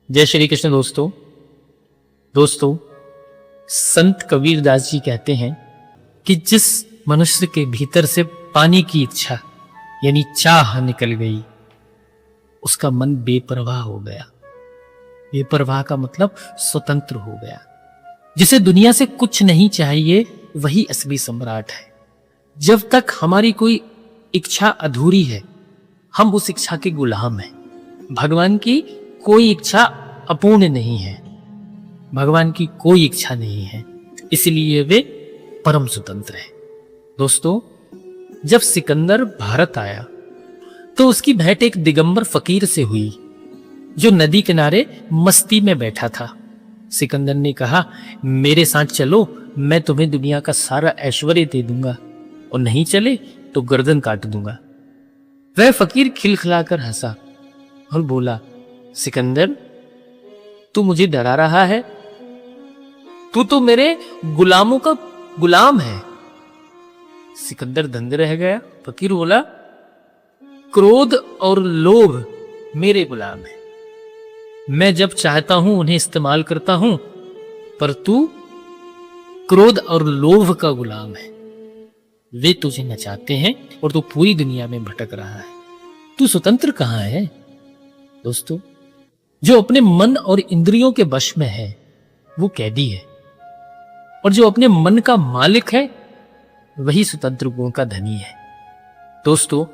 जय श्री कृष्ण दोस्तों संत कबीरदास जी कहते हैं कि जिस मनुष्य के भीतर से पानी की इच्छा यानी चाह निकल गई, उसका मन बेपरवाह हो गया। बेपरवाह का मतलब स्वतंत्र हो गया। जिसे दुनिया से कुछ नहीं चाहिए वही असली सम्राट है। जब तक हमारी कोई इच्छा अधूरी है, हम उस इच्छा के गुलाम हैं। भगवान की कोई इच्छा अपूर्ण नहीं है, भगवान की कोई इच्छा नहीं है, इसलिए वे परम स्वतंत्र हैं। दोस्तों, जब सिकंदर भारत आया तो उसकी भेंट एक दिगंबर फकीर से हुई जो नदी किनारे मस्ती में बैठा था। सिकंदर ने कहा, मेरे साथ चलो, मैं तुम्हें दुनिया का सारा ऐश्वर्य दे दूंगा, और नहीं चले तो गर्दन काट दूंगा। वह फकीर खिलखिलाकर हंसा और बोला, सिकंदर, तू मुझे डरा रहा है? तू तो मेरे गुलामों का गुलाम है। सिकंदर दंग रह गया। फकीर बोला, क्रोध और लोभ मेरे गुलाम है। मैं जब चाहता हूं उन्हें इस्तेमाल करता हूं, पर तू क्रोध और लोभ का गुलाम है। वे तुझे नचाते हैं और तू पूरी दुनिया में भटक रहा है। तू स्वतंत्र कहां है? दोस्तों, जो अपने मन और इंद्रियों के वश में है वो कैदी है, और जो अपने मन का मालिक है वही स्वतंत्र गुण का धनी है। दोस्तों,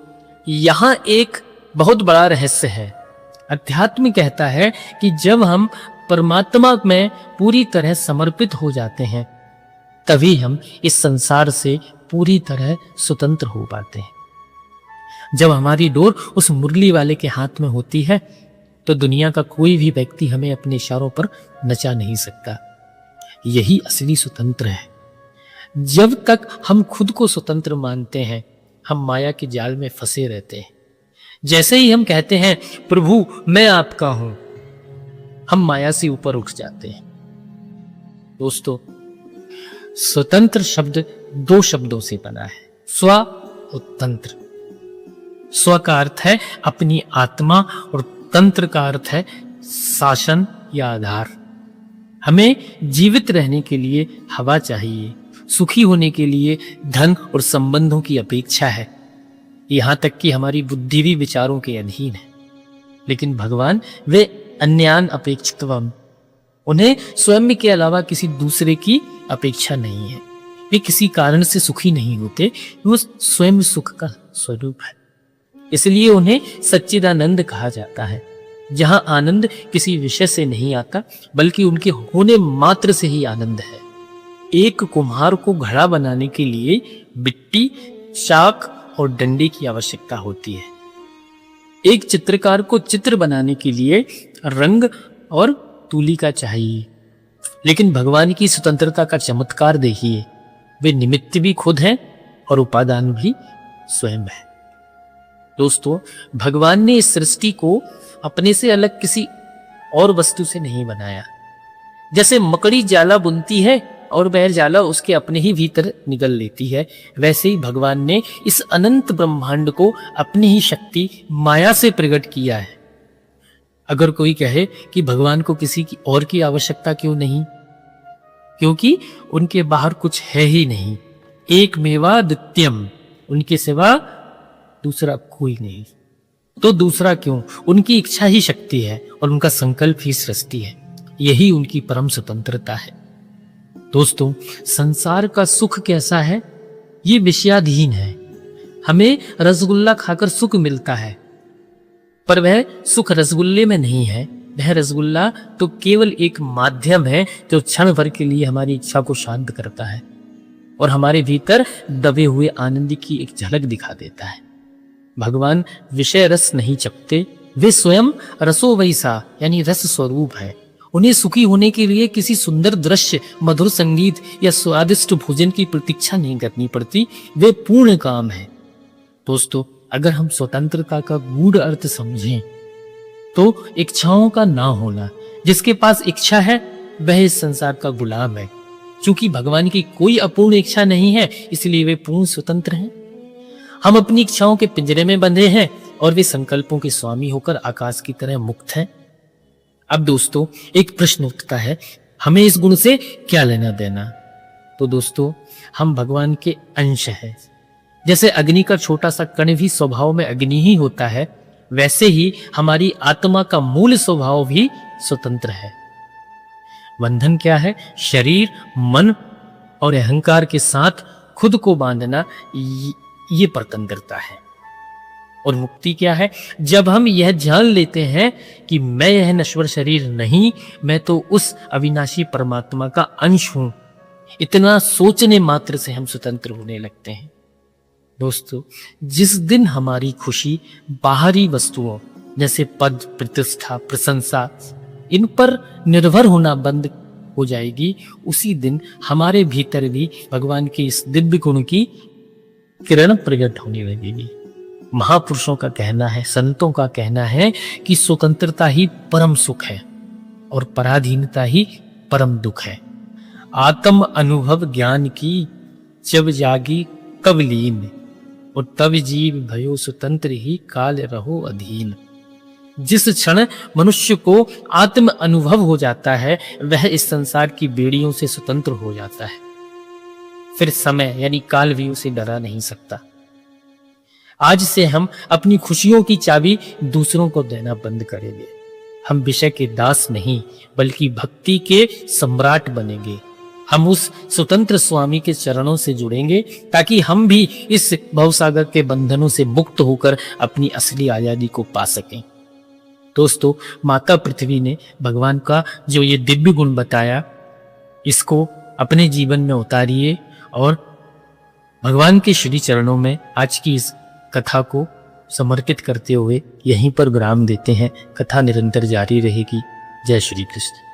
यहां एक बहुत बड़ा रहस्य है। अध्यात्म कहता है कि जब हम परमात्मा में पूरी तरह समर्पित हो जाते हैं, तभी हम इस संसार से पूरी तरह स्वतंत्र हो पाते हैं। जब हमारी डोर उस मुरली वाले के हाथ में होती है तो दुनिया का कोई भी व्यक्ति हमें अपने इशारों पर नचा नहीं सकता। यही असली स्वतंत्र है। जब तक हम खुद को स्वतंत्र मानते हैं, हम माया के जाल में फंसे रहते हैं। जैसे ही हम कहते हैं, प्रभु मैं आपका हूं, हम माया से ऊपर उठ जाते हैं। दोस्तों, स्वतंत्र शब्द दो शब्दों से बना है, स्व और तंत्र। स्व का अर्थ है अपनी आत्मा और तंत्र का अर्थ है शासन या आधार। हमें जीवित रहने के लिए हवा चाहिए, सुखी होने के लिए धन और संबंधों की अपेक्षा है, यहां तक कि हमारी बुद्धि भी विचारों के अधीन है। लेकिन भगवान वे अन्यान अपेक्षितवम, उन्हें स्वयं के अलावा किसी दूसरे की अपेक्षा नहीं है। वे किसी कारण से सुखी नहीं होते, वो स्वयं सुख का स्वरूप है। इसलिए उन्हें सच्चिदानंद कहा जाता है, जहां आनंद किसी विषय से नहीं आता बल्कि उनके होने मात्र से ही आनंद है। एक कुम्हार को घड़ा बनाने के लिए मिट्टी, चाक और डंडे की आवश्यकता होती है। एक चित्रकार को चित्र बनाने के लिए रंग और तूलिका चाहिए। लेकिन भगवान की स्वतंत्रता का चमत्कार देखिए, वे निमित्त भी खुद हैं और उपादान भी स्वयं है। दोस्तों, भगवान ने इस सृष्टि को अपने से अलग किसी और वस्तु से नहीं बनाया। जैसे मकड़ी जाला बुनती है और वह जाला उसके अपने ही भीतर निगल लेती है, वैसे ही भगवान ने इस अनंत ब्रह्मांड को अपनी ही शक्ति माया से प्रकट किया है। अगर कोई कहे कि भगवान को किसी की और की आवश्यकता क्यों नहीं, क्योंकि उनके बाहर कुछ है ही नहीं। एक मेवा द्वितीयम, उनके सिवा दूसरा कोई नहीं। तो दूसरा क्यों? उनकी इच्छा ही शक्ति है और उनका संकल्प ही सृष्टि है। यही उनकी परम स्वतंत्रता है। दोस्तों, संसार का सुख कैसा है? ये विषयाधीन है। हमें रसगुल्ला खाकर सुख मिलता है, पर वह सुख रसगुल्ले में नहीं है। वह रसगुल्ला तो केवल एक माध्यम है जो क्षण भर के लिए हमारी इच्छा को शांत करता है और हमारे भीतर दबे हुए आनंद की एक झलक दिखा देता है। भगवान विषय रस नहीं चखते, वे स्वयं रसो वैसा यानी रस स्वरूप है। उन्हें सुखी होने के लिए किसी सुंदर दृश्य, मधुर संगीत या स्वादिष्ट भोजन की प्रतीक्षा नहीं करनी पड़ती, वे पूर्ण काम है। दोस्तों, अगर हम स्वतंत्रता का गूढ़ अर्थ समझें तो इच्छाओं का ना होना। जिसके पास इच्छा है वह इस संसार का गुलाम है। चूंकि भगवान की कोई अपूर्ण इच्छा नहीं है, इसलिए वे पूर्ण स्वतंत्र हैं। हम अपनी इच्छाओं के पिंजरे में बंधे हैं और वे संकल्पों के स्वामी होकर आकाश की तरह मुक्त हैं। अब दोस्तों एक प्रश्न उठता है, हमें इस गुण से क्या लेना देना? तो दोस्तों हम भगवान के अंश हैं। जैसे अग्नि का छोटा सा कण भी स्वभाव में अग्नि ही होता है, वैसे ही हमारी आत्मा का मूल स्वभाव भी स्वतंत्र है। बंधन क्या है? शरीर, मन और अहंकार के साथ खुद को बांधना, ये परतंत्रता है। और मुक्ति क्या है? जब हम यह जान लेते हैं कि मैं यह नश्वर शरीर नहीं, मैं तो उस अविनाशी परमात्मा का अंश हूं। इतना सोचने मात्र से हम स्वतंत्र होने लगते हैं। दोस्तों जिस दिन हमारी खुशी बाहरी वस्तुओं जैसे पद, प्रतिष्ठा, प्रशंसा, इन पर निर्भर होना बंद हो जाएगी, उसी दिन हमारे भीतर भी भगवान के इस दिव्य गुण की किरण प्रकट होने लगेगी। महापुरुषों का कहना है, संतों का कहना है कि स्वतंत्रता ही परम सुख है और पराधीनता ही परम दुख है। आत्म अनुभव ज्ञान की जब जागी कब लीन, और तब जीव भयो स्वतंत्र ही काल रहो अधीन। जिस क्षण मनुष्य को आत्म अनुभव हो जाता है, वह इस संसार की बेड़ियों से स्वतंत्र हो जाता है। फिर समय यानी काल भी उसे डरा नहीं सकता। आज से हम अपनी खुशियों की चाबी दूसरों को देना बंद करेंगे। हम विषय के दास नहीं बल्कि भक्ति के सम्राट बनेंगे। हम उस स्वतंत्र स्वामी के चरणों से जुड़ेंगे ताकि हम भी इस भवसागर के बंधनों से मुक्त होकर अपनी असली आजादी को पा सकें। दोस्तों माता पृथ्वी ने भगवान का जो ये दिव्य गुण बताया, इसको अपने जीवन में उतारिए और भगवान के श्री चरणों में आज की इस कथा को समर्पित करते हुए यहीं पर विराम देते हैं। कथा निरंतर जारी रहेगी। जय श्री कृष्ण।